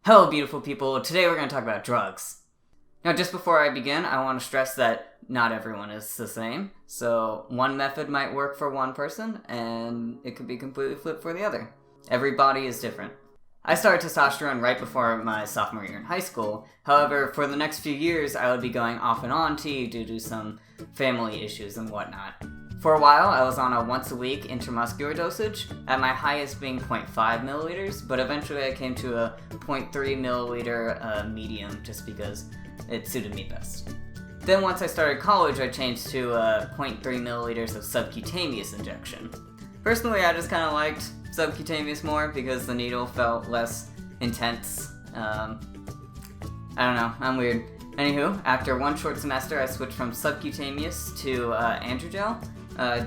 Hello beautiful people, today we're going to talk about drugs. Now just before I begin, I want to stress that not everyone is the same. So one method might work for one person, and it could be completely flipped for the other. Every body is different. I started testosterone right before my sophomore year in high school. However, for the next few years, I would be going off and on T due to some family issues and whatnot. For a while, I was on a once-a-week intramuscular dosage, at my highest being 0.5 milliliters, but eventually I came to a 0.3 milliliter medium just because it suited me best. Then once I started college, I changed to 0.3 milliliters of subcutaneous injection. Personally, I just kind of liked subcutaneous more because the needle felt less intense. I don't know, I'm weird. Anywho, after one short semester, I switched from subcutaneous to androgel.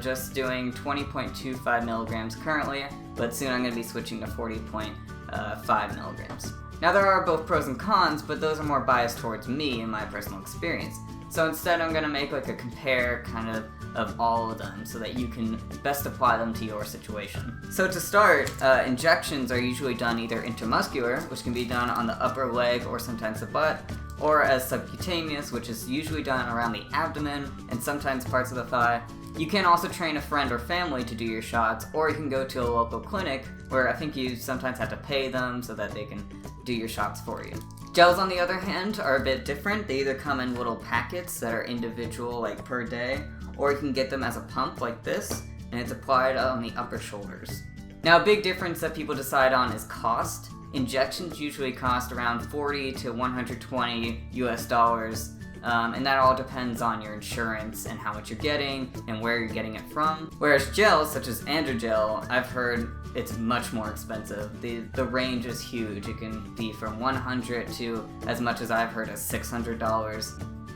Just doing 20.25 milligrams currently, but soon I'm going to be switching to 40.5 milligrams. Now there are both pros and cons, but those are more biased towards me and my personal experience. So instead I'm going to make like a compare kind of all of them so that you can best apply them to your situation. So to start, injections are usually done either intramuscular, which can be done on the upper leg or sometimes the butt, or as subcutaneous, which is usually done around the abdomen and sometimes parts of the thigh. You can also train a friend or family to do your shots, or you can go to a local clinic where I think you sometimes have to pay them so that they can do your shots for you. Gels, on the other hand, are a bit different. They either come in little packets that are individual, like per day, or you can get them as a pump like this, and it's applied on the upper shoulders. Now, a big difference that people decide on is cost. Injections usually cost around $40 to $120 US, and that all depends on your insurance and how much you're getting and where you're getting it from. Whereas gels, such as androgel, I've heard it's much more expensive. The range is huge. It can be from $100 to as much as I've heard as $600.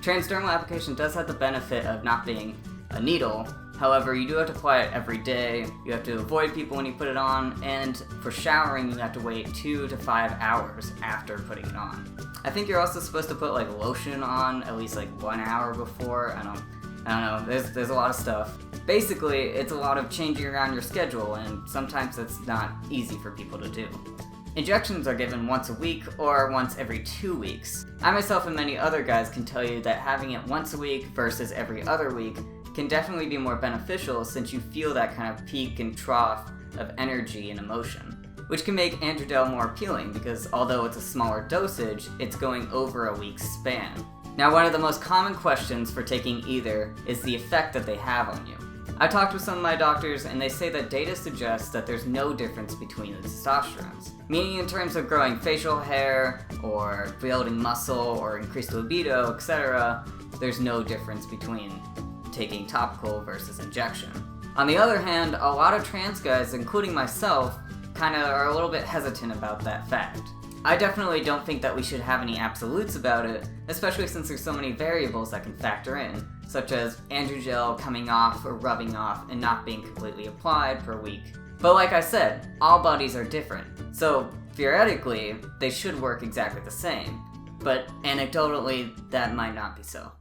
Transdermal application does have the benefit of not being a needle. However, you do have to apply it every day, you have to avoid people when you put it on, and for showering you have to wait 2 to 5 hours after putting it on. I think you're also supposed to put like lotion on at least like 1 hour before. I don't know, there's a lot of stuff. Basically, it's a lot of changing around your schedule, and sometimes it's not easy for people to do. Injections are given once a week or once every 2 weeks. I myself and many other guys can tell you that having it once a week versus every other week can definitely be more beneficial since you feel that kind of peak and trough of energy and emotion, which can make androgel more appealing because although it's a smaller dosage, it's going over a week's span. Now, one of the most common questions for taking either is the effect that they have on you. I talked with some of my doctors and they say that data suggests that there's no difference between the testosterones. Meaning in terms of growing facial hair, or building muscle, or increased libido, etc., there's no difference between taking topical versus injection. On the other hand, a lot of trans guys, including myself, kinda are a little bit hesitant about that fact. I definitely don't think that we should have any absolutes about it, especially since there's so many variables that can factor in, such as androgel coming off or rubbing off and not being completely applied per week. But like I said, all bodies are different, so theoretically, they should work exactly the same, but anecdotally, that might not be so.